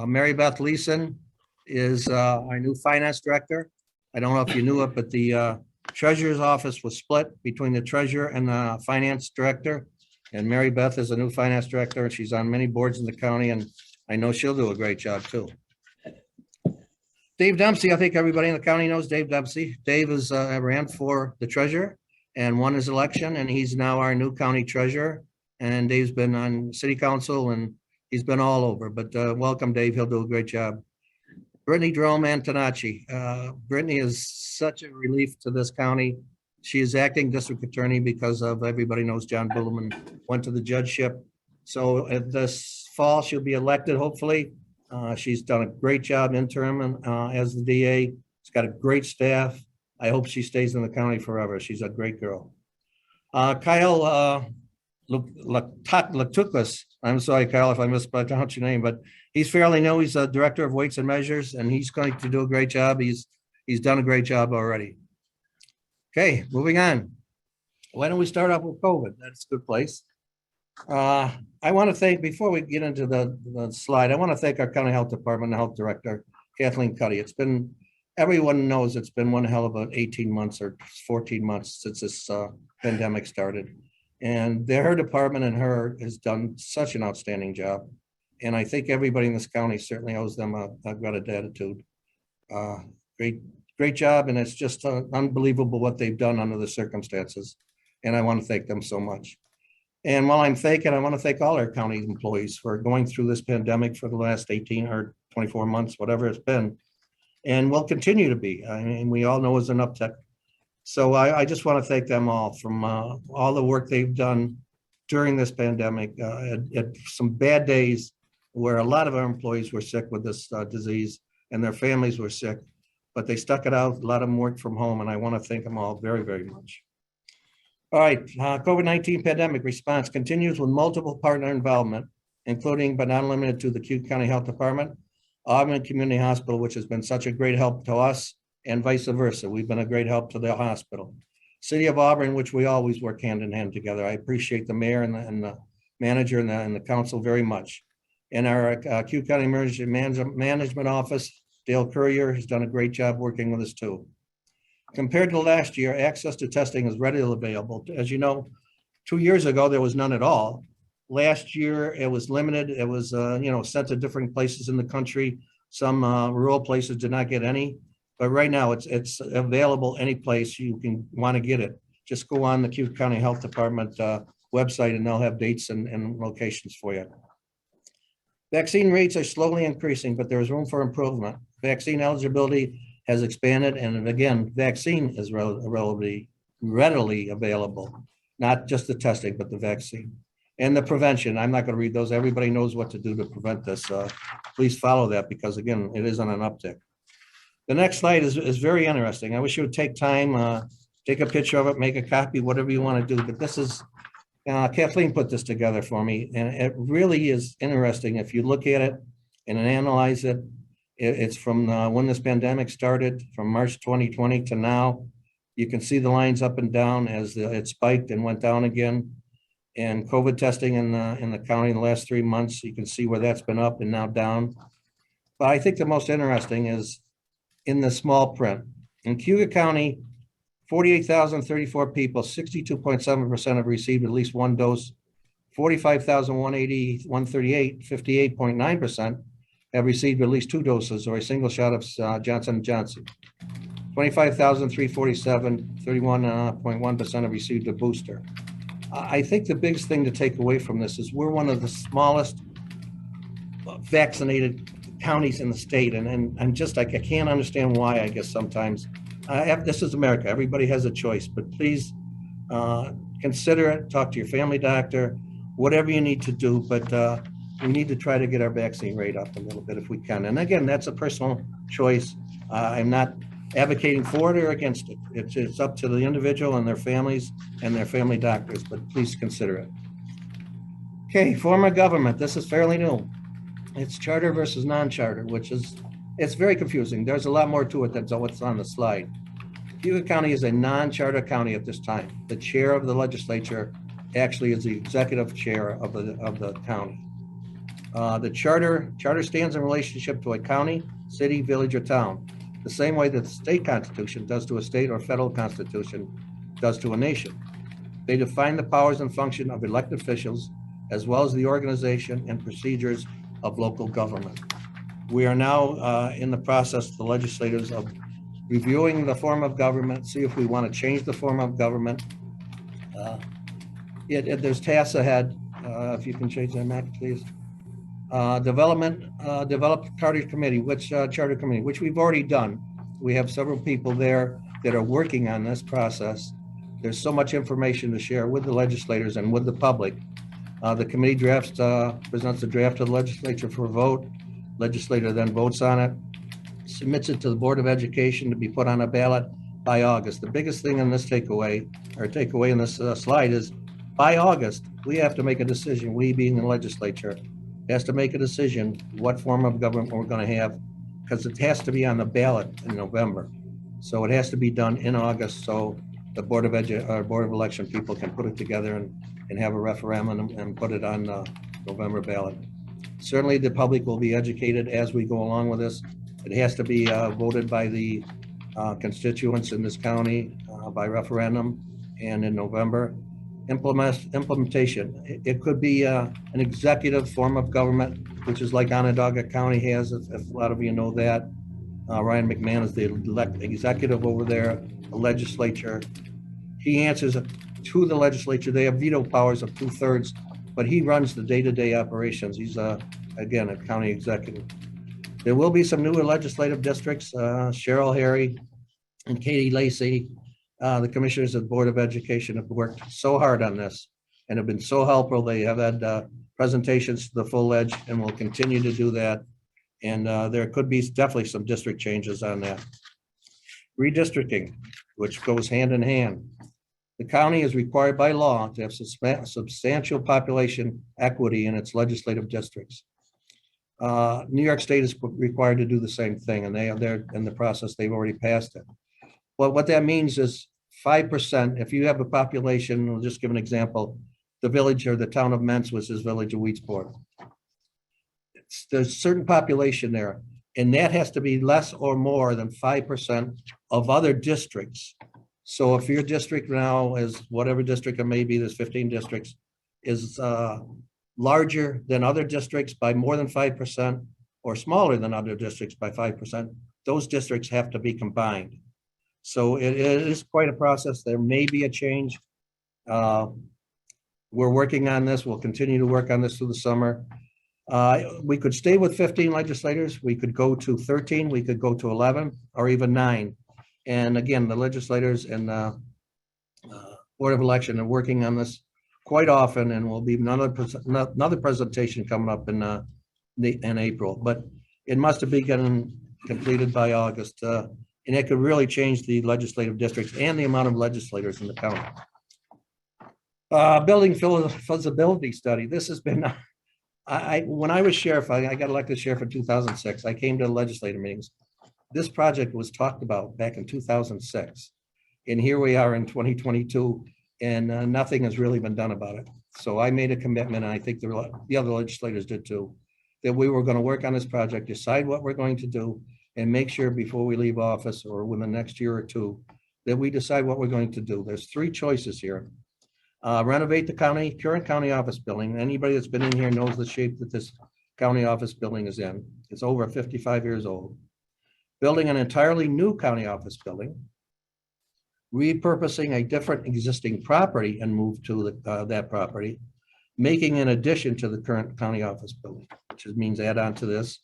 Mary Beth Leeson is our new finance director. I don't know if you knew it, but the treasurer's office was split between the treasurer and the finance director. And Mary Beth is a new finance director, and she's on many boards in the county, and I know she'll do a great job too. Dave Dempsey, I think everybody in the county knows Dave Dempsey. Dave is ran for the treasurer and won his election, and he's now our new county treasurer. And Dave's been on city council and he's been all over, but welcome, Dave. He'll do a great job. Brittany Jerome Antonacci. Brittany is such a relief to this county. She is acting district attorney because of, everybody knows John Bittleman went to the judgeship. So this fall, she'll be elected, hopefully. She's done a great job interim as the DA. She's got a great staff. I hope she stays in the county forever. She's a great girl. Kyle Latukas. I'm sorry, Kyle, if I mispronounced your name, but he's fairly new. He's a director of weights and measures, and he's going to do a great job. He's done a great job already. Okay, moving on. Why don't we start off with COVID? That's a good place. I want to thank, before we get into the slide, I want to thank our county health department and health director, Kathleen Cuddy. It's been, everyone knows it's been one hell of an 18 months or 14 months since this pandemic started. And her department and her has done such an outstanding job. And I think everybody in this county certainly owes them a gratitude. Great job. And it's just unbelievable what they've done under the circumstances. And I want to thank them so much. And while I'm thanking, I want to thank all our county employees for going through this pandemic for the last 18 or 24 months, whatever it's been. And will continue to be. I mean, we all know it's an uptick. So I just want to thank them all from all the work they've done during this pandemic. At some bad days where a lot of our employees were sick with this disease and their families were sick, but they stuck it out. A lot of them worked from home, and I want to thank them all very, very much. All right, COVID-19 pandemic response continues with multiple partner involvement, including but not limited to the Cayuga County Health Department, Auburn Community Hospital, which has been such a great help to us, and vice versa. We've been a great help to the hospital. City of Auburn, which we always work hand in hand together. I appreciate the mayor and the manager and the council very much. And our Cayuga County Emergency Management Office, Dale Courier, has done a great job working with us too. Compared to last year, access to testing is readily available. As you know, 2 years ago, there was none at all. Last year, it was limited. It was sent to different places in the country. Some rural places did not get any. But right now, it's available any place you can want to get it. Just go on the Cayuga County Health Department website, and they'll have dates and locations for you. Vaccine rates are slowly increasing, but there is room for improvement. Vaccine eligibility has expanded, and again, vaccine is readily available. Not just the testing, but the vaccine. And the prevention, I'm not going to read those. Everybody knows what to do to prevent this. Please follow that because, again, it is on an uptick. The next slide is very interesting. I wish you would take time, take a picture of it, make a copy, whatever you want to do. But this is, Kathleen put this together for me, and it really is interesting. If you look at it and analyze it, it's from when this pandemic started, from March 2020 to now. You can see the lines up and down as it spiked and went down again. And COVID testing in the county in the last 3 months, you can see where that's been up and now down. But I think the most interesting is in the small print. In Cayuga County, 48,034 people, 62.7% have received at least one dose. 45,138, 58.9% have received at least 2 doses or a single shot of Johnson & Johnson. 25,347, 31.1% have received a booster. I think the biggest thing to take away from this is we're one of the smallest vaccinated counties in the state, and I can't understand why. I guess sometimes this is America. Everybody has a choice, but please consider it. Talk to your family doctor, whatever you need to do. But we need to try to get our vaccine rate up a little bit if we can. And again, that's a personal choice. I'm not advocating for it or against it. It's up to the individual and their families and their family doctors, but please consider it. Okay, form of government. This is fairly new. It's charter versus non-charter, it's very confusing. There's a lot more to it than what's on the slide. Cayuga County is a non-charter county at this time. The chair of the legislature actually is the executive chair of the county. The charter stands in relationship to a county, city, village, or town, the same way that the state constitution does to a state or federal constitution does to a nation. They define the powers and function of elected officials, as well as the organization and procedures of local government. We are now in the process, the legislators, of reviewing the form of government, see if we want to change the form of government. There's tasks ahead. If you can change that, Mac, please. Develop charter committee, charter committee, which we've already done. We have several people there that are working on this process. There's so much information to share with the legislators and with the public. The committee presents a draft to the legislature for a vote. Legislator then votes on it, submits it to the Board of Education to be put on a ballot by August. The biggest thing in this takeaway in this slide is by August, we have to make a decision, we being the legislature, has to make a decision what form of government we're going to have, because it has to be on the ballot in November. So it has to be done in August, so the Board of Election people can put it together and have a referendum and put it on the November ballot. Certainly the public will be educated as we go along with this. It has to be voted by the constituents in this county by referendum and in November. Implementation. It could be an executive form of government, which is like Onondaga County has, if a lot of you know that. Ryan McMahon is the executive over there, the legislature. He answers to the legislature. They have veto powers of 2/3, but he runs the day-to-day operations. He's, again, a county executive. There will be some new legislative districts. Cheryl Harry and Katie Lacey, the commissioners of the Board of Education, have worked so hard on this and have been so helpful. They have had presentations to the full edge and will continue to do that. And there could be definitely some district changes on that. Redistricting, which goes hand in hand. The county is required by law to have substantial population equity in its legislative districts. New York State is required to do the same thing, and they're in the process. They've already passed it. Well, what that means is 5%. If you have a population, we'll just give an example. The village or the town of Mentz was his village of Wheatsport. There's a certain population there, and that has to be less or more than 5% of other districts. So if your district now is whatever district it may be, there's 15 districts, is larger than other districts by more than 5% or smaller than other districts by 5%, those districts have to be combined. So it is quite a process. There may be a change. We're working on this. We'll continue to work on this through the summer. We could stay with 15 legislators. We could go to 13. We could go to 11 or even 9. And again, the legislators and Board of Election are working on this quite often, and will be another presentation coming up in April. But it must have been getting completed by August, and it could really change the legislative districts and the amount of legislators in the county. Building feasibility study. This has been, when I was sheriff, I got elected sheriff in 2006. I came to the legislative meetings. This project was talked about back in 2006. And here we are in 2022, and nothing has really been done about it. So I made a commitment, and I think the other legislators did too, that we were going to work on this project, decide what we're going to do, and make sure before we leave office or within the next year or two, that we decide what we're going to do. There's 3 choices here. Renovate the current county office building. Anybody that's been in here knows the shape that this county office building is in. It's over 55 years old. Building an entirely new county office building. Repurposing a different existing property and move to that property. Making an addition to the current county office building, which means add on to this,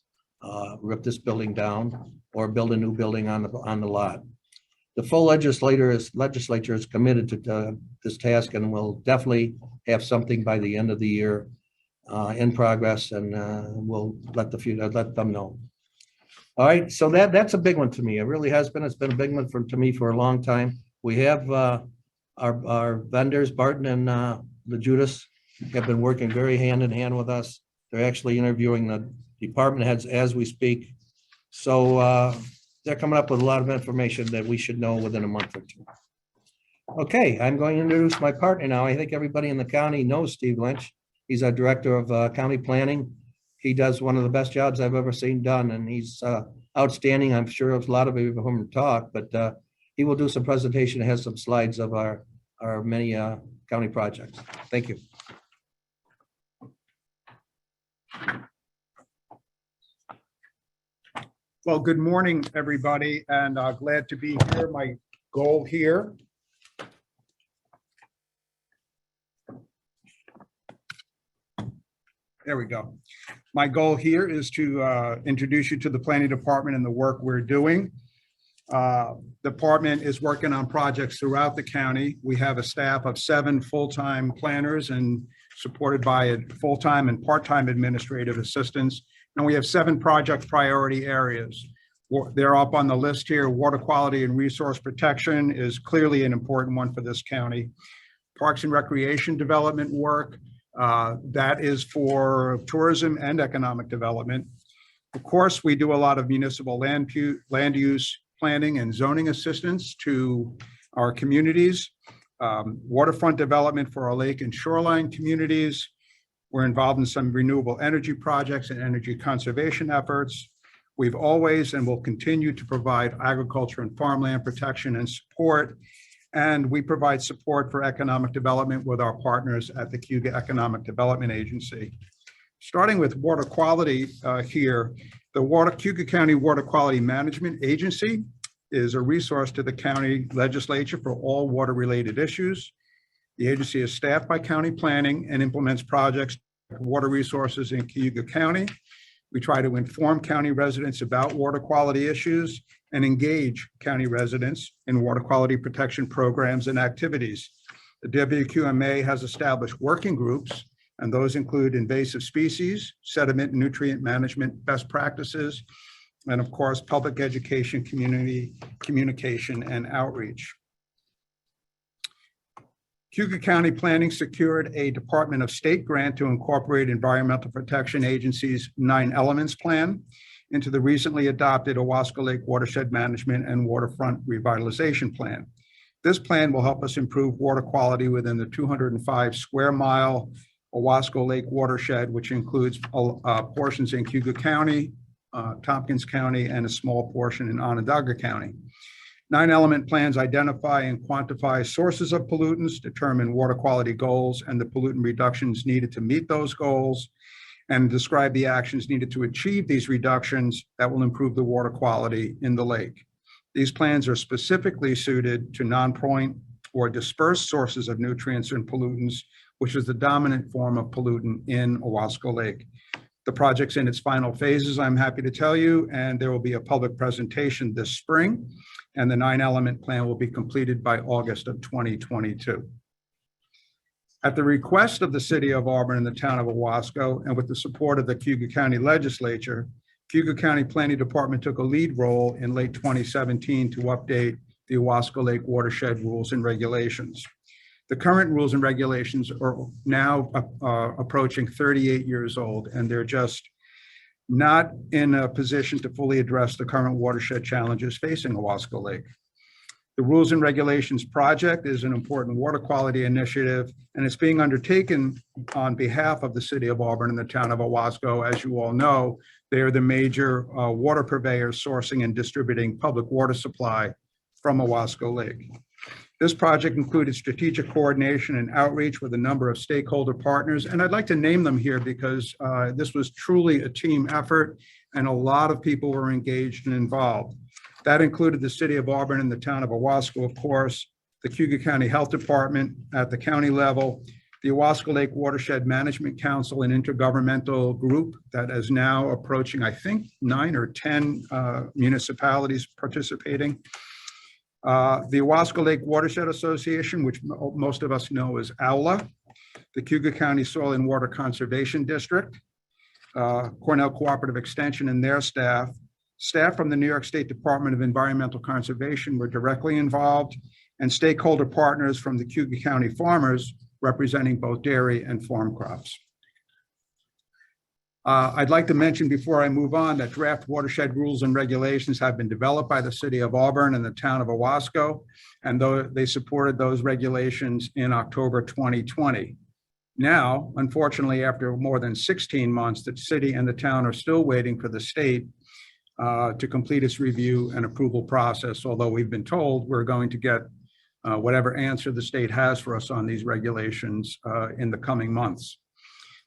rip this building down, or build a new building on the lot. The full legislature is committed to this task, and will definitely have something by the end of the year in progress, and we'll let them know. All right, so that's a big one to me. It really has been. It's been a big one to me for a long time. We have our vendors, Barton and the Judas, have been working very hand in hand with us. They're actually interviewing the department heads as we speak. So they're coming up with a lot of information that we should know within a month or two. Okay, I'm going to introduce my partner now. I think everybody in the county knows Steve Lynch. He's our director of county planning. he does one of the best jobs I've ever seen done, and he's outstanding. I'm sure a lot of you have heard him talk, but he will do some presentation, has some slides of our many county projects. Thank you. Well, good morning, everybody, and glad to be here. My goal here there we go. My goal here is to introduce you to the planning department and the work we're doing. Department is working on projects throughout the county. We have a staff of 7 full-time planners and supported by a full-time and part-time administrative assistants. And we have 7 project priority areas. They're up on the list here. Water quality and resource protection is clearly an important one for this county. Parks and recreation development work, that is for tourism and economic development. Of course, we do a lot of municipal land use planning and zoning assistance to our communities. Waterfront development for our lake and shoreline communities. We're involved in some renewable energy projects and energy conservation efforts. We've always and will continue to provide agriculture and farmland protection and support. And we provide support for economic development with our partners at the Cayuga Economic Development Agency. Starting with water quality here, the Cayuga County Water Quality Management Agency is a resource to the county legislature for all water-related issues. The agency is staffed by county planning and implements projects for water resources in Cayuga County. We try to inform county residents about water quality issues and engage county residents in water quality protection programs and activities. The WQMA has established working groups, and those include invasive species, sediment and nutrient management best practices, and of course, public education, community communication, and outreach. Cayuga County Planning secured a Department of State grant to incorporate Environmental Protection Agency's 9 Elements Plan into the recently adopted Owasco Lake Watershed Management and Waterfront Revitalization Plan. This plan will help us improve water quality within the 205 square mile Owasco Lake watershed, which includes portions in Cayuga County, Tompkins County, and a small portion in Onondaga County. 9-element plans identify and quantify sources of pollutants, determine water quality goals and the pollutant reductions needed to meet those goals, and describe the actions needed to achieve these reductions that will improve the water quality in the lake. These plans are specifically suited to non-point or dispersed sources of nutrients and pollutants, which is the dominant form of pollutant in Owasco Lake. The project's in its final phases, I'm happy to tell you, and there will be a public presentation this spring, and the 9-element plan will be completed by August of 2022. At the request of the City of Auburn and the Town of Owasco, and with the support of the Cayuga County Legislature, Cayuga County Planning Department took a lead role in late 2017 to update the Owasco Lake Watershed Rules and Regulations. The current rules and regulations are now approaching 38 years old, and they're just not in a position to fully address the current watershed challenges facing Owasco Lake. The Rules and Regulations Project is an important water quality initiative, and it's being undertaken on behalf of the City of Auburn and the Town of Owasco. As you all know, they are the major water purveyors sourcing and distributing public water supply from Owasco Lake. This project included strategic coordination and outreach with a number of stakeholder partners, and I'd like to name them here because this was truly a team effort and a lot of people were engaged and involved. That included the City of Auburn and the Town of Owasco, of course, the Cayuga County Health Department at the county level, the Owasco Lake Watershed Management Council, an intergovernmental group that is now approaching, I think, 9 or 10 municipalities participating. The Owasco Lake Watershed Association, which most of us know as AWLA, the Cayuga County Soil and Water Conservation District, Cornell Cooperative Extension and their staff from the New York State Department of Environmental Conservation were directly involved, and stakeholder partners from the Cayuga County farmers representing both dairy and farm crops. I'd like to mention before I move on that draft watershed rules and regulations have been developed by the City of Auburn and the Town of Owasco, and they supported those regulations in October 2020. Now, unfortunately, after more than 16 months, the city and the town are still waiting for the state to complete its review and approval process, although we've been told we're going to get whatever answer the state has for us on these regulations in the coming months.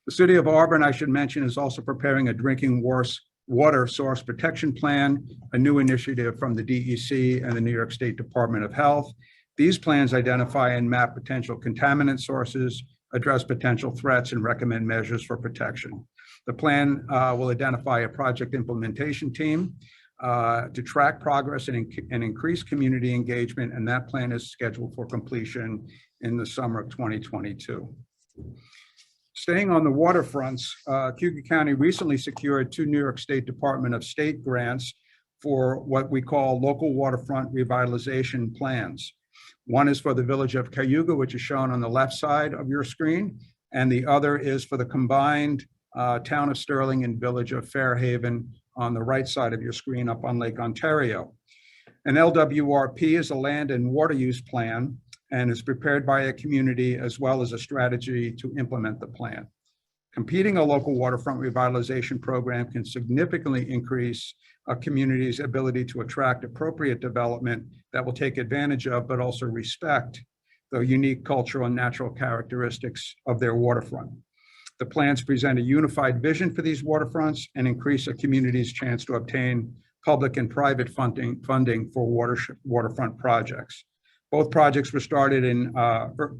The city of Auburn, I should mention, is also preparing a drinking water source protection plan, a new initiative from the DEC and the New York State Department of Health. These plans identify and map potential contaminant sources, address potential threats, and recommend measures for protection. The plan will identify a project implementation team to track progress and increase community engagement, and that plan is scheduled for completion in the summer of 2022. Staying on the waterfronts, Cayuga County recently secured 2 New York State Department of State grants for what we call local waterfront revitalization plans. One is for the village of Cayuga, which is shown on the left side of your screen, and the other is for the combined town of Sterling and village of Fairhaven on the right side of your screen up on Lake Ontario. An LWRP is a land and water use plan and is prepared by a community as well as a strategy to implement the plan. Completing a local waterfront revitalization program can significantly increase a community's ability to attract appropriate development that will take advantage of, but also respect the unique cultural and natural characteristics of their waterfront. The plans present a unified vision for these waterfronts and increase a community's chance to obtain public and private funding for waterfront projects. Both projects were started in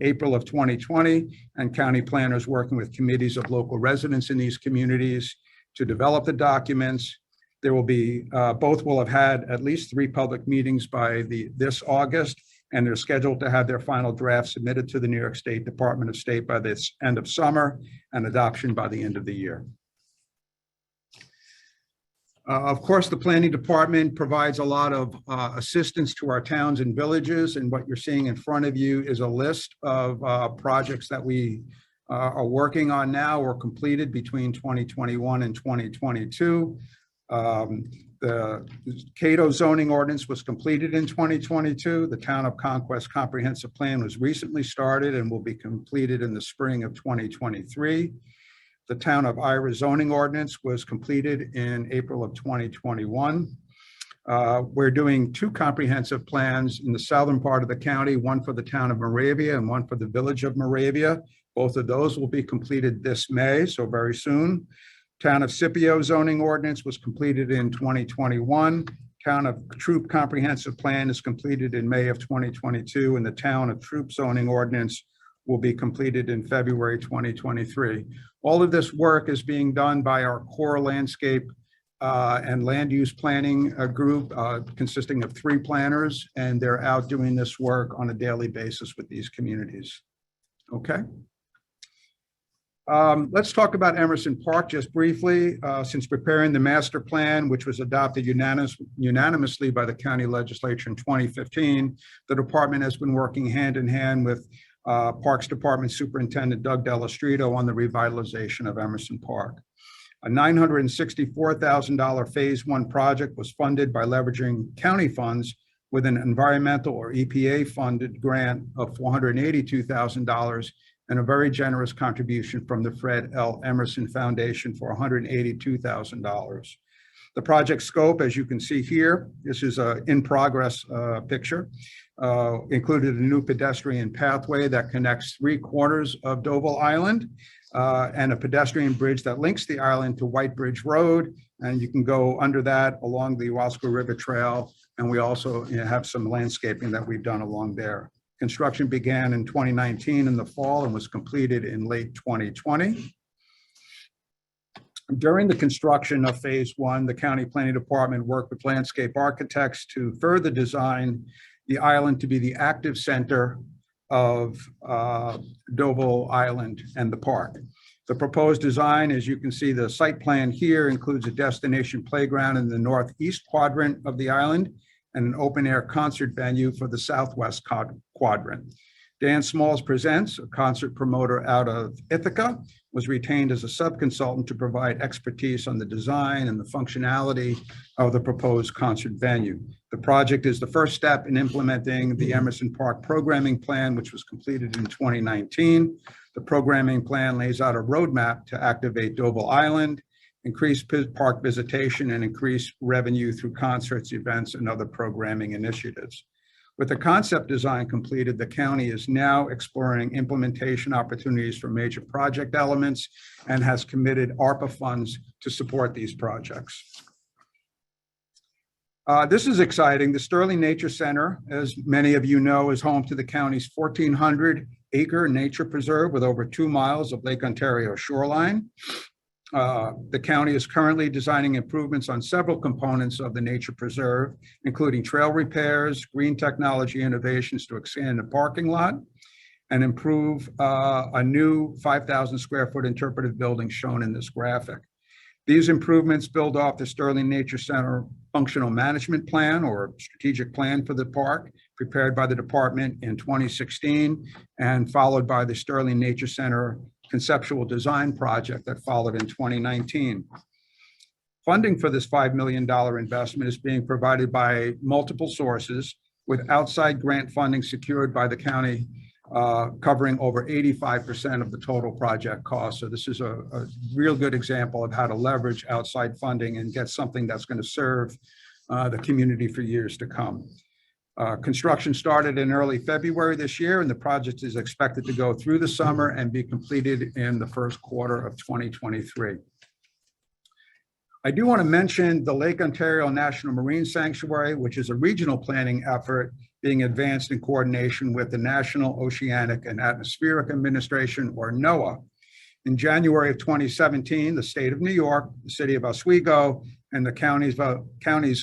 April of 2020, and county planners working with committees of local residents in these communities to develop the documents. There will be, both will have had at least 3 public meetings by this August, and they're scheduled to have their final draft submitted to the New York State Department of State by this end of summer and adoption by the end of the year. Of course, the planning department provides a lot of assistance to our towns and villages, and what you're seeing in front of you is a list of projects that we are working on now or completed between 2021 and 2022. The Cato zoning ordinance was completed in 2022. The Town of Conquest Comprehensive Plan was recently started and will be completed in the spring of 2023. The Town of Ira zoning ordinance was completed in April of 2021. We're doing 2 comprehensive plans in the southern part of the county, one for the town of Moravia and one for the village of Moravia. Both of those will be completed this May, so very soon. Town of Scipio zoning ordinance was completed in 2021. Town of Troop comprehensive plan is completed in May of 2022, and the Town of Troop zoning ordinance will be completed in February 2023. All of this work is being done by our core landscape and land use planning group consisting of 3 planners, and they're out doing this work on a daily basis with these communities. Okay. Let's talk about Emerson Park just briefly. Since preparing the master plan, which was adopted unanimously by the county legislature in 2015, the department has been working hand in hand with Parks Department Superintendent Doug Delastrito on the revitalization of Emerson Park. A $964,000 phase 1 project was funded by leveraging county funds with an environmental or EPA funded grant of $482,000 and a very generous contribution from the Fred L. Emerson Foundation for $182,000. The project scope, as you can see here, this is an in-progress picture, included a new pedestrian pathway that connects 3 corners of Deauville Island and a pedestrian bridge that links the island to White Bridge Road. And you can go under that along the Wasco River Trail. And we also have some landscaping that we've done along there. Construction began in 2019 in the fall and was completed in late 2020. During the construction of phase 1, the county planning department worked with landscape architects to further design the island to be the active center of Deauville Island and the park. The proposed design, as you can see, the site plan here includes a destination playground in the northeast quadrant of the island and an open air concert venue for the southwest quadrant. Dan Smalls Presents, a concert promoter out of Ithaca, was retained as a sub-consultant to provide expertise on the design and the functionality of the proposed concert venue. The project is the first step in implementing the Emerson Park Programming Plan, which was completed in 2019. The programming plan lays out a roadmap to activate Doble Island, increase park visitation, and increase revenue through concerts, events, and other programming initiatives. With the concept design completed, the county is now exploring implementation opportunities for major project elements and has committed ARPA funds to support these projects. This is exciting. The Sterling Nature Center, as many of you know, is home to the county's 1,400-acre nature preserve with over 2 miles of Lake Ontario shoreline. The county is currently designing improvements on several components of the nature preserve, including trail repairs, green technology innovations to expand the parking lot, and improve a new 5,000 square foot interpretive building shown in this graphic. These improvements build off the Sterling Nature Center Functional Management Plan or Strategic Plan for the park, prepared by the department in 2016 and followed by the Sterling Nature Center Conceptual Design Project that followed in 2019. Funding for this $5 million investment is being provided by multiple sources, with outside grant funding secured by the county covering over 85% of the total project cost. So this is a real good example of how to leverage outside funding and get something that's going to serve the community for years to come. Construction started in early February this year, and the project is expected to go through the summer and be completed in the first quarter of 2023. I do want to mention the Lake Ontario National Marine Sanctuary, which is a regional planning effort being advanced in coordination with the National Oceanic and Atmospheric Administration, or NOAA. In January of 2017, the state of New York, the city of Oswego, and the counties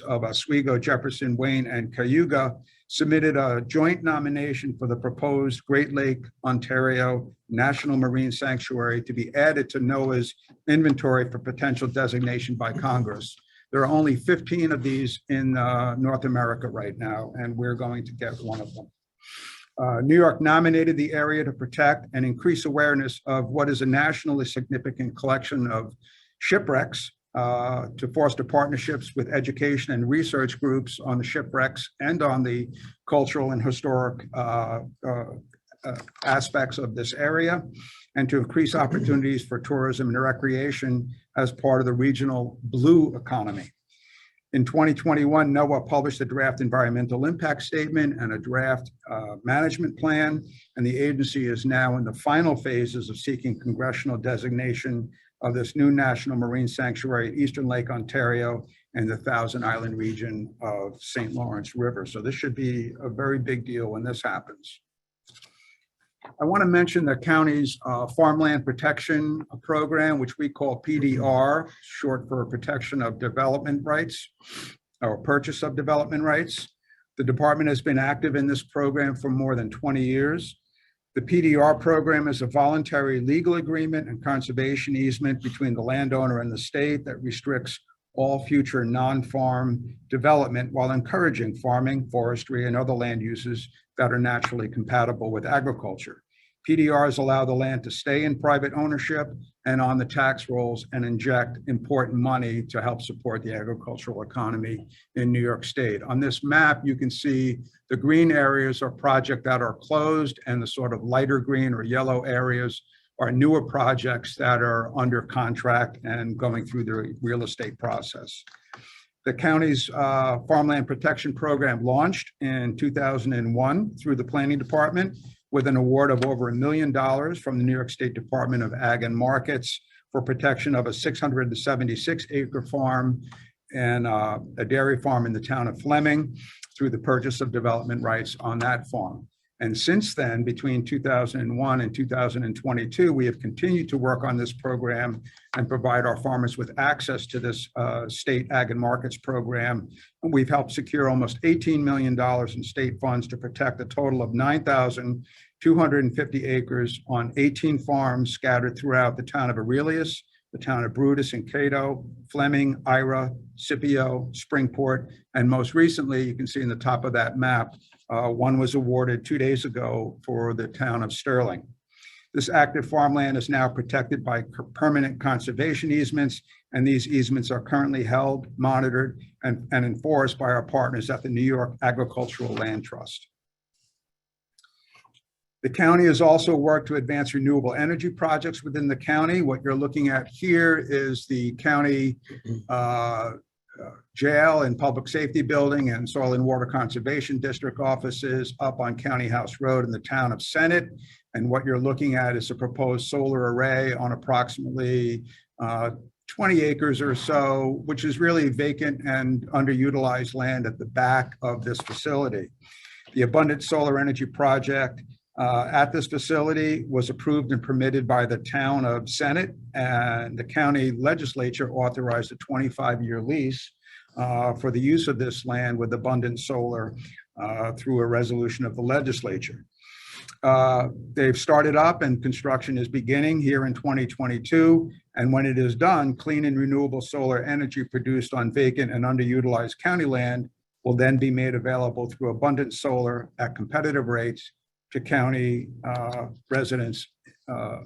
of Oswego, Jefferson, Wayne, and Cayuga submitted a joint nomination for the proposed Great Lake Ontario National Marine Sanctuary to be added to NOAA's inventory for potential designation by Congress. There are only 15 of these in North America right now, and we're going to get one of them. New York nominated the area to protect and increase awareness of what is a nationally significant collection of shipwrecks, to foster partnerships with education and research groups on the shipwrecks and on the cultural and historic aspects of this area, and to increase opportunities for tourism and recreation as part of the regional blue economy. In 2021, NOAA published a draft environmental impact statement and a draft management plan, and the agency is now in the final phases of seeking congressional designation of this new national marine sanctuary at Eastern Lake Ontario and the Thousand Island region of St. Lawrence River. So this should be a very big deal when this happens. I want to mention the county's Farmland Protection Program, which we call PDR, short for Protection of Development Rights, or Purchase of Development Rights. The department has been active in this program for more than 20 years. The PDR program is a voluntary legal agreement and conservation easement between the landowner and the state that restricts all future non-farm development while encouraging farming, forestry, and other land uses that are naturally compatible with agriculture. PDRs allow the land to stay in private ownership and on the tax rolls and inject important money to help support the agricultural economy in New York State. On this map, you can see the green areas are projects that are closed, and the sort of lighter green or yellow areas are newer projects that are under contract and going through the real estate process. The county's Farmland Protection Program launched in 2001 through the Planning Department with an award of over $1 million from the New York State Department of Ag and Markets for protection of a 676-acre farm and a dairy farm in the town of Fleming through the purchase of development rights on that farm. And since then, between 2001 and 2022, we have continued to work on this program and provide our farmers with access to this state ag and markets program. And we've helped secure almost $18 million in state funds to protect a total of 9,250 acres on 18 farms scattered throughout the town of Aurelius, the town of Brutus and Cato, Fleming, Ira, Scipio, Springport, and most recently, you can see in the top of that map, one was awarded 2 days ago for the town of Sterling. This active farmland is now protected by permanent conservation easements, and these easements are currently held, monitored, and enforced by our partners at the New York Agricultural Land Trust. The county has also worked to advance renewable energy projects within the county. What you're looking at here is the county jail and public safety building and soil and water conservation district offices up on County House Road in the town of Senate. And what you're looking at is a proposed solar array on approximately 20 acres or so, which is really vacant and underutilized land at the back of this facility. The abundant solar energy project at this facility was approved and permitted by the town of Senate, and the county legislature authorized a 25-year lease for the use of this land with abundant solar through a resolution of the legislature. They've started up and construction is beginning here in 2022. And when it is done, clean and renewable solar energy produced on vacant and underutilized county land will then be made available through abundant solar at competitive rates to county residents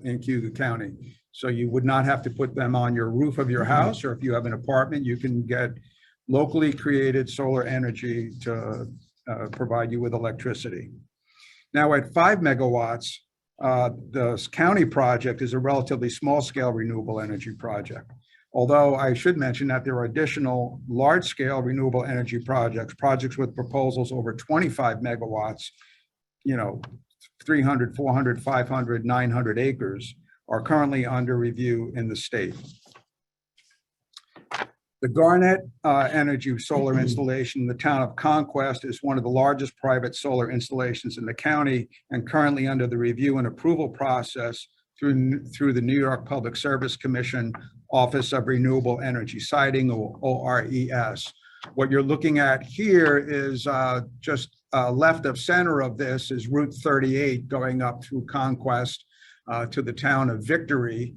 in Cayuga County. So you would not have to put them on your roof of your house, or if you have an apartment, you can get locally created solar energy to provide you with electricity. Now at 5 megawatts, the county project is a relatively small scale renewable energy project. Although I should mention that there are additional large scale renewable energy projects with proposals over 25 megawatts, 300, 400, 500, 900 acres are currently under review in the state. The Garnet Energy solar installation in the town of Conquest is one of the largest private solar installations in the county and currently under the review and approval process through the New York Public Service Commission Office of Renewable Energy Siting, or ORES. What you're looking at here is just left of center of this is Route 38 going up through Conquest to the town of Victory.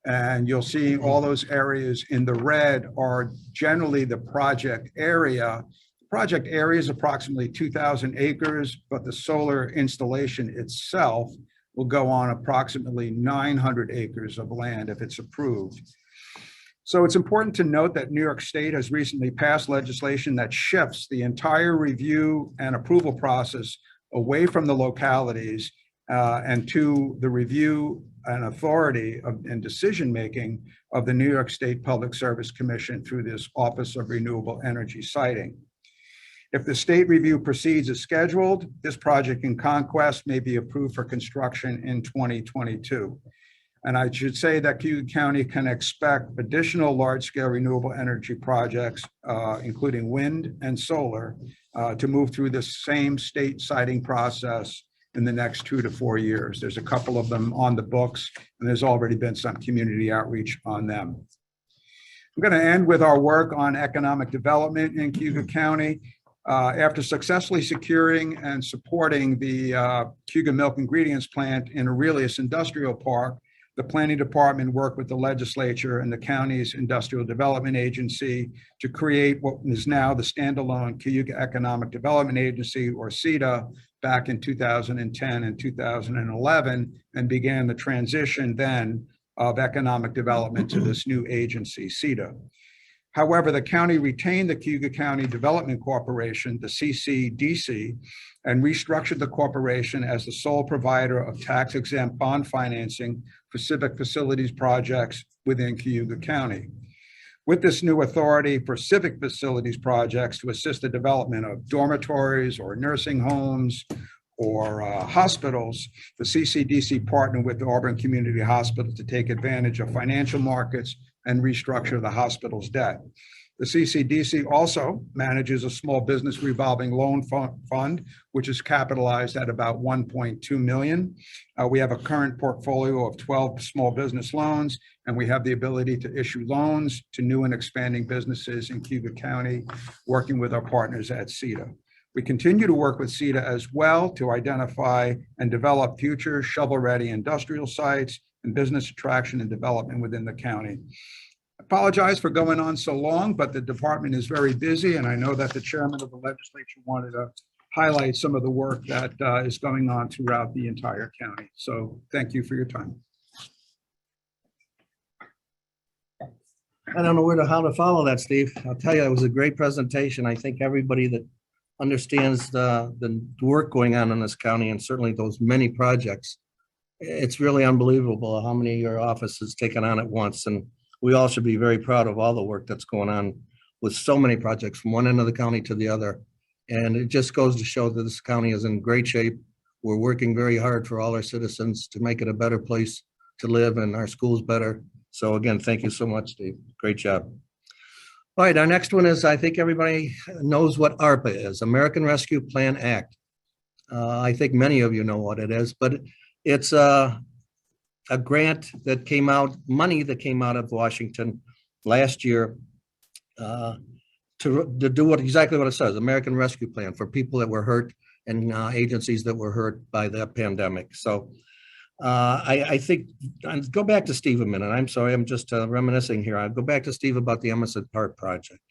And you'll see all those areas in the red are generally the project area. The project area is approximately 2,000 acres, but the solar installation itself will go on approximately 900 acres of land if it's approved. So it's important to note that New York State has recently passed legislation that shifts the entire review and approval process away from the localities and to the review and authority and decision-making of the New York State Public Service Commission through this Office of Renewable Energy Siting. If the state review proceeds as scheduled, this project in Conquest may be approved for construction in 2022. And I should say that Cayuga County can expect additional large-scale renewable energy projects, including wind and solar, to move through the same state siting process in the next 2 to 4 years. There's a couple of them on the books, and there's already been some community outreach on them. I'm going to end with our work on economic development in Cayuga County. After successfully securing and supporting the Keuka Milk Ingredients Plant in Aurelius Industrial Park, the Planning Department worked with the legislature and the county's Industrial Development Agency to create what is now the standalone Cayuga Economic Development Agency, or CEDA, back in 2010 and 2011, and began the transition then of economic development to this new agency, CEDA. However, the county retained the Cayuga County Development Corporation, the CCDC, and restructured the corporation as the sole provider of tax-exempt bond financing for civic facilities projects within Cayuga County. With this new authority for civic facilities projects to assist the development of dormitories or nursing homes or hospitals, the CCDC partnered with the Auburn Community Hospital to take advantage of financial markets and restructure the hospital's debt. The CCDC also manages a small business revolving loan fund, which is capitalized at about $1.2 million. We have a current portfolio of 12 small business loans, and we have the ability to issue loans to new and expanding businesses in Cayuga County, working with our partners at CEDA. We continue to work with CEDA as well to identify and develop future shovel-ready industrial sites and business attraction and development within the county. Apologize for going on so long, but the department is very busy, and I know that the chairman of the legislature wanted to highlight some of the work that is going on throughout the entire county. So thank you for your time. I don't know how to follow that, Steve. I'll tell you, it was a great presentation. I think everybody that understands the work going on in this county, and certainly those many projects, it's really unbelievable how many your office has taken on at once. And we all should be very proud of all the work that's going on with so many projects from one end of the county to the other. And it just goes to show that this county is in great shape. We're working very hard for all our citizens to make it a better place to live and our schools better. So again, thank you so much, Steve. Great job. All right, our next one is, I think everybody knows what ARPA is, American Rescue Plan Act. I think many of you know what it is, but it's a grant that came out, money that came out of Washington last year to do exactly what it says, American Rescue Plan for people that were hurt and agencies that were hurt by the pandemic. So I think, go back to Steve a minute. I'm sorry, I'm just reminiscing here. I'll go back to Steve about the Emerson Park project.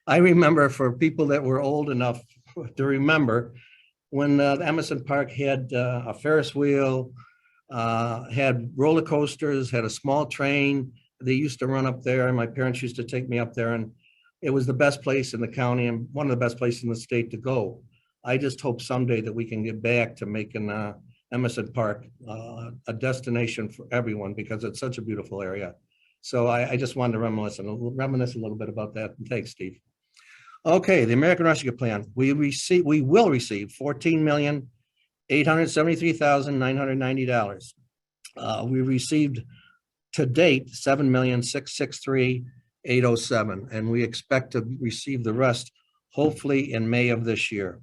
I remember, for people that were old enough to remember, when Emerson Park had a Ferris wheel, had roller coasters, had a small train. They used to run up there, and my parents used to take me up there, and it was the best place in the county and one of the best places in the state to go. I just hope someday that we can get back to making Emerson Park a destination for everyone, because it's such a beautiful area. So I just wanted to reminisce a little bit about that. And thanks, Steve. Okay, the American Rescue Plan. We will receive $14,873,990. We received to date $7,663,807, and we expect to receive the rest hopefully in May of this year.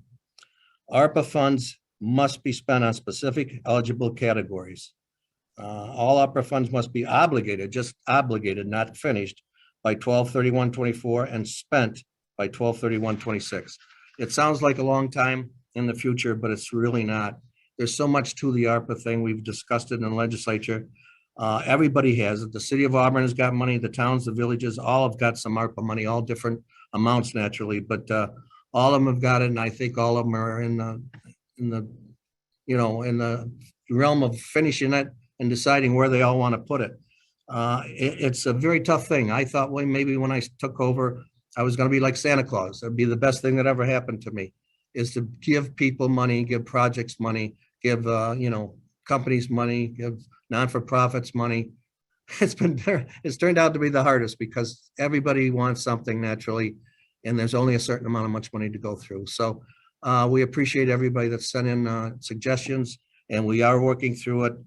ARPA funds must be spent on specific eligible categories. All ARPA funds must be obligated, just obligated, not finished, by 12/31/24 and spent by 12/31/26. It sounds like a long time in the future, but it's really not. There's so much to the ARPA thing. We've discussed it in the legislature. Everybody has it. The city of Auburn has got money, the towns, the villages, all have got some ARPA money, all different amounts naturally, but all of them have got it, and I think all of them are in the realm of finishing it and deciding where they all want to put it. It's a very tough thing. I thought, well, maybe when I took over, I was going to be like Santa Claus. That'd be the best thing that ever happened to me, is to give people money, give projects money, give companies money, give non-for-profits money. It's turned out to be the hardest, because everybody wants something naturally, and there's only a certain amount of much money to go through. So we appreciate everybody that sent in suggestions, and we are working through it.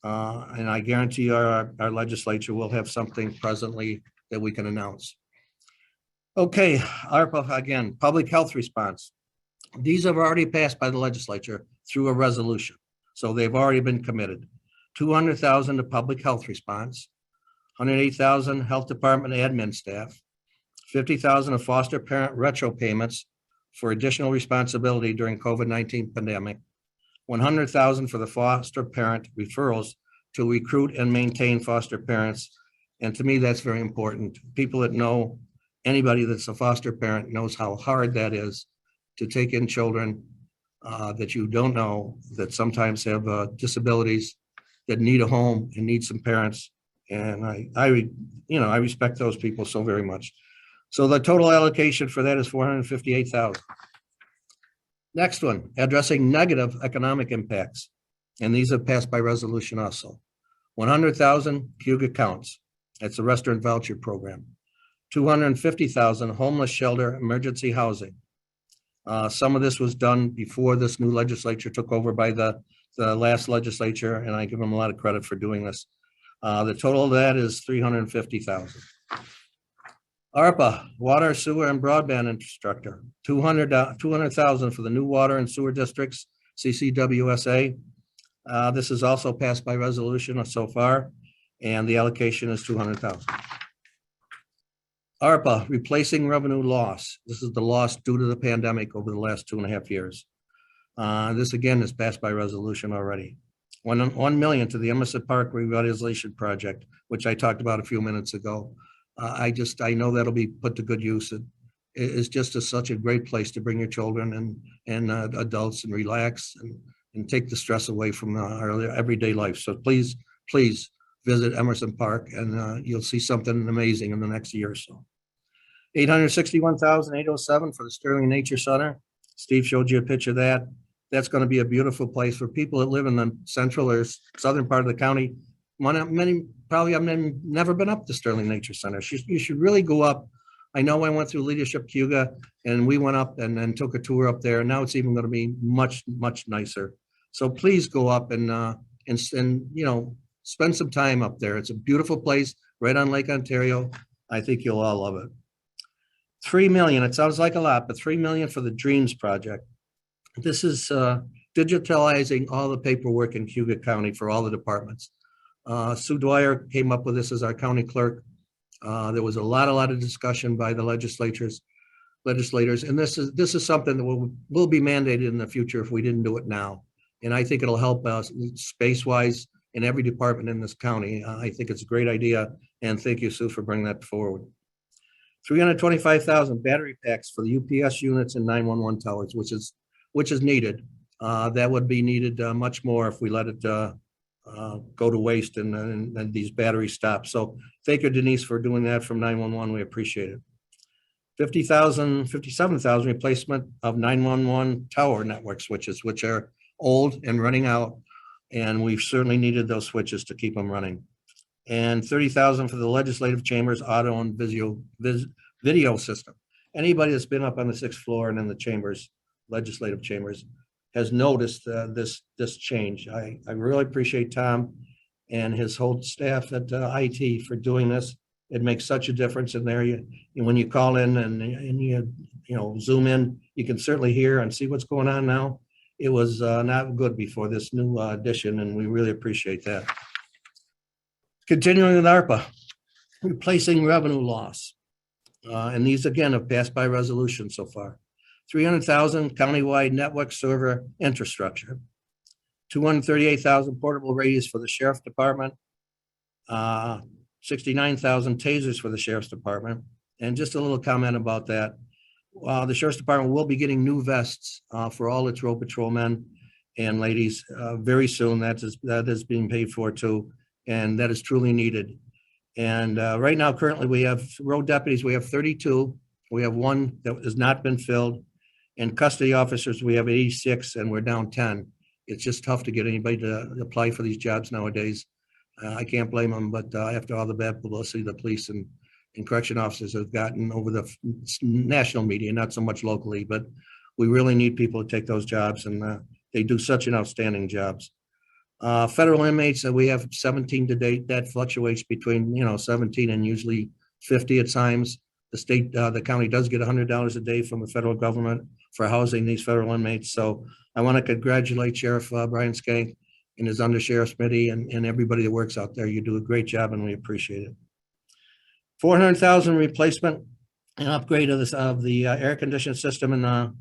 And I guarantee our legislature will have something presently that we can announce. Okay, ARPA again, public health response. These have already passed by the legislature through a resolution, so they've already been committed. $200,000 to public health response, $108,000 health department admin staff, $50,000 of foster parent retro payments for additional responsibility during COVID-19 pandemic, $100,000 for the foster parent referrals to recruit and maintain foster parents. And to me, that's very important. People that know, anybody that's a foster parent knows how hard that is to take in children that you don't know, that sometimes have disabilities, that need a home and need some parents. And I respect those people so very much. So the total allocation for that is $458,000. Next one, addressing negative economic impacts. And these have passed by resolution also. $100,000 Cayuga counts. That's a restaurant voucher program. $250,000 homeless shelter emergency housing. Some of this was done before this new legislature took over by the last legislature, and I give them a lot of credit for doing this. The total of that is $350,000. ARPA, water, sewer, and broadband infrastructure, $200,000 for the new water and sewer districts, CCWSA. This is also passed by resolution so far, and the allocation is $200,000. ARPA, replacing revenue loss. This is the loss due to the pandemic over the last 2.5 years. This again is passed by resolution already. 1 million to the Emerson Park Revitalization Project, which I talked about a few minutes ago. I know that'll be put to good use. It is just such a great place to bring your children and adults and relax and take the stress away from our everyday life. So please visit Emerson Park, and you'll see something amazing in the next year or so. $861,807 for the Sterling Nature Center. Steve showed you a picture of that. That's going to be a beautiful place for people that live in the central or southern part of the county. Many probably have never been up to Sterling Nature Center. You should really go up. I know I went through Leadership Keuka, and we went up and then took a tour up there. And now it's even going to be much nicer. So please go up and spend some time up there. It's a beautiful place right on Lake Ontario. I think you'll all love it. $3 million. It sounds like a lot, but $3 million for the Dreams Project. This is digitalizing all the paperwork in Cayuga County for all the departments. Sue Dwyer came up with this as our county clerk. There was a lot of discussion by the legislators, and this is something that will be mandated in the future if we didn't do it now. And I think it'll help us space-wise in every department in this county. I think it's a great idea, and thank you, Sue, for bringing that forward. 325,000 battery packs for the UPS units and 911 towers, which is needed. That would be needed much more if we let it go to waste and these batteries stop. So thank you, Denise, for doing that from 911. We appreciate it. 57,000 replacement of 911 tower network switches, which are old and running out, and we've certainly needed those switches to keep them running. And 30,000 for the legislative chambers audio and video system. Anybody that's been up on the 6th floor and in the chambers, legislative chambers, has noticed this change. I really appreciate Tom and his whole staff at IT for doing this. It makes such a difference in there. When you call in and you zoom in, you can certainly hear and see what's going on now. It was not good before this new addition, and we really appreciate that. Continuing with ARPA, replacing revenue loss. And these, again, have passed by resolution so far. 300,000 countywide network server infrastructure. 238,000 portable radios for the Sheriff's Department. 69,000 tasers for the Sheriff's Department. And just a little comment about that. The Sheriff's Department will be getting new vests for all its road patrolmen and ladies very soon. That is being paid for too, and that is truly needed. And right now, currently, we have road deputies. We have 32. We have one that has not been filled. And custody officers, we have 86, and we're down 10. It's just tough to get anybody to apply for these jobs nowadays. I can't blame them, but after all the bad publicity the police and correction officers have gotten over the national media, not so much locally, but we really need people to take those jobs, and they do such an outstanding jobs. Federal inmates, we have 17 to date. That fluctuates between 17 and usually 50 at times. The county does get $100 a day from the federal government for housing these federal inmates. So I want to congratulate Sheriff Brian Skank and his undersheriff's committee and everybody that works out there. You do a great job, and we appreciate it. 400,000 replacement and upgrade of the air conditioning system in the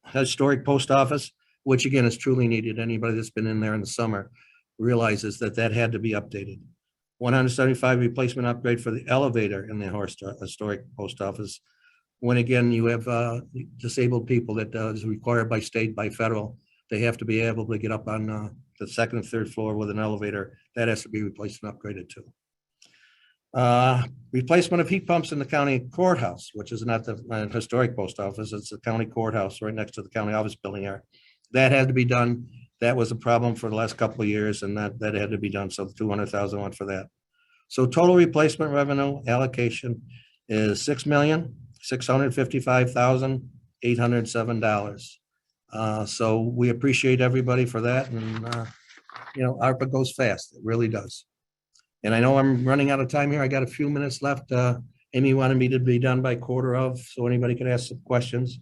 historic post office, which again is truly needed. Anybody that's been in there in the summer realizes that had to be updated. 175 replacement upgrade for the elevator in the historic post office. When again, you have disabled people that is required by state, by federal, they have to be able to get up on the 2nd and 3rd floor with an elevator. That has to be replaced and upgraded too. Replacement of heat pumps in the county courthouse, which is not the historic post office. It's the county courthouse right next to the county office building there. That had to be done. That was a problem for the last couple of years, and that had to be done. So the 200,000 went for that. So total replacement revenue allocation is $6,655,807. So we appreciate everybody for that, and ARPA goes fast. It really does. And I know I'm running out of time here. I got a few minutes left. Amy wanted me to be done by 1:15, so anybody could ask some questions.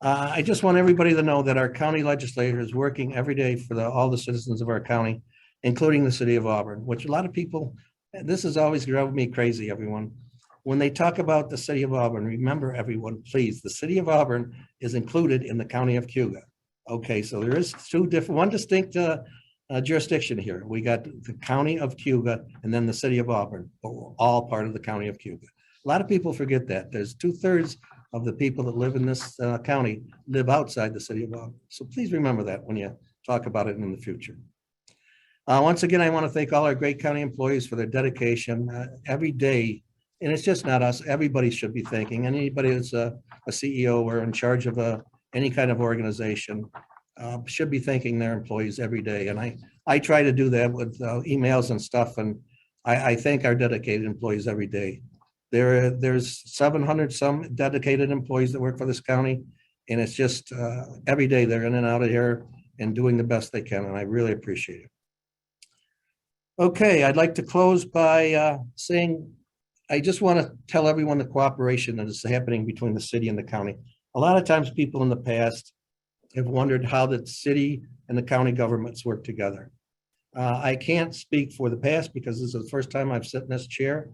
I just want everybody to know that our county legislature is working every day for all the citizens of our county, including the city of Auburn, which a lot of people, this has always drove me crazy, everyone. When they talk about the city of Auburn, remember everyone, please, the city of Auburn is included in the county of Keuka. Okay, so there is one distinct jurisdiction here. We got the county of Cayuga and then the city of Auburn, but we're all part of the county of Cayuga. A lot of people forget that. There's 2/3 of the people that live in this county live outside the city of Auburn. So please remember that when you talk about it in the future. Once again, I want to thank all our great county employees for their dedication every day. And it's just not us. Everybody should be thanking. Anybody that's a CEO or in charge of any kind of organization should be thanking their employees every day. And I try to do that with emails and stuff. And I thank our dedicated employees every day. There's 700 some dedicated employees that work for this county. And it's just every day they're in and out of here and doing the best they can. And I really appreciate it. Okay, I'd like to close by saying, I just want to tell everyone the cooperation that is happening between the city and the county. A lot of times people in the past have wondered how the city and the county governments work together. I can't speak for the past because this is the first time I've sat in this chair.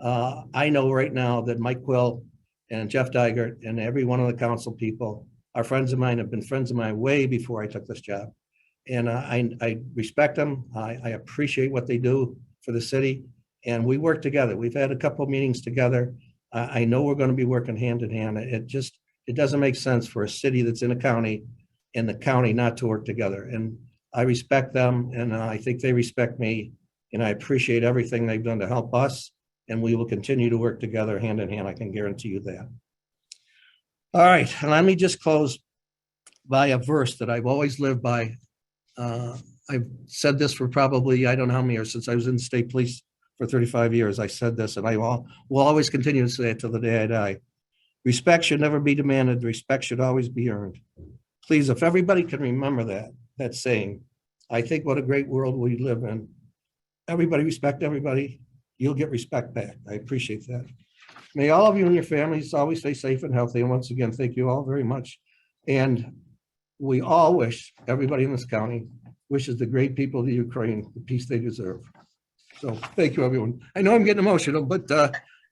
I know right now that Mike Quill and Jeff Dygert and every one of the council people are friends of mine, have been friends of mine way before I took this job. And I respect them. I appreciate what they do for the city. And we work together. We've had a couple of meetings together. I know we're going to be working hand in hand. It doesn't make sense for a city that's in a county and the county not to work together. And I respect them and I think they respect me. And I appreciate everything they've done to help us. And we will continue to work together hand in hand. I can guarantee you that. All right, and let me just close by a verse that I've always lived by. I've said this for probably, I don't know how many years, since I was in the state police for 35 years. I said this and I will always continue to say it till the day I die. Respect should never be demanded. Respect should always be earned. Please, if everybody can remember that saying, I think what a great world we live in. Everybody respect everybody. You'll get respect back. I appreciate that. May all of you and your families always stay safe and healthy. And once again, thank you all very much. And we all wish, everybody in this county wishes the great people of the Ukraine the peace they deserve. So thank you, everyone. I know I'm getting emotional, but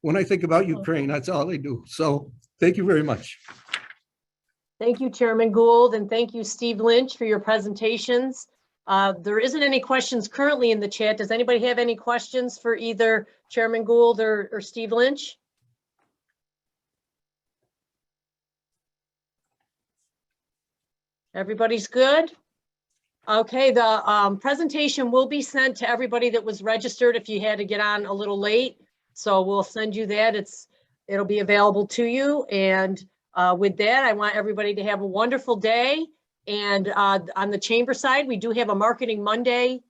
when I think about Ukraine, that's all I do. So thank you very much. Thank you, Chairman Gould, and thank you, Steve Lynch, for your presentations. There isn't any questions currently in the chat. Does anybody have any questions for either Chairman Gould or Steve Lynch? Everybody's good? Okay, the presentation will be sent to everybody that was registered if you had to get on a little late. So we'll send you that. It'll be available to you. And with that, I want everybody to have a wonderful day. And on the chamber side, we do have a Marketing Monday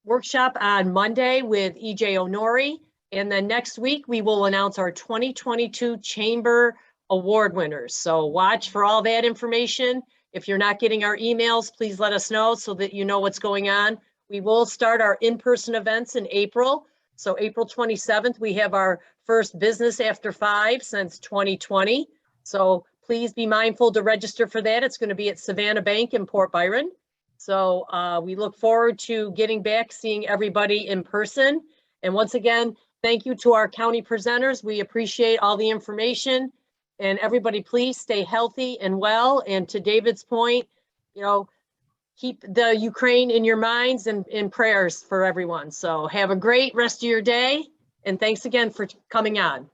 workshop on Monday with EJ Honori. And then next week, we will announce our 2022 Chamber Award winners. So watch for all that information. If you're not getting our emails, please let us know so that you know what's going on. We will start our in-person events in April. So April 27th, we have our first Business After 5 since 2020. So please be mindful to register for that. It's going to be at Savannah Bank in Port Byron. So we look forward to getting back, seeing everybody in person. And once again, thank you to our county presenters. We appreciate all the information. And everybody, please stay healthy and well. And to David's point, keep the Ukraine in your minds and in prayers for everyone. So have a great rest of your day. And thanks again for coming on.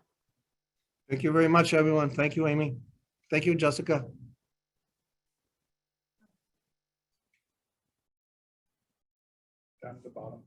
Thank you very much, everyone. Thank you, Amy. Thank you, Jessica. Down at the bottom.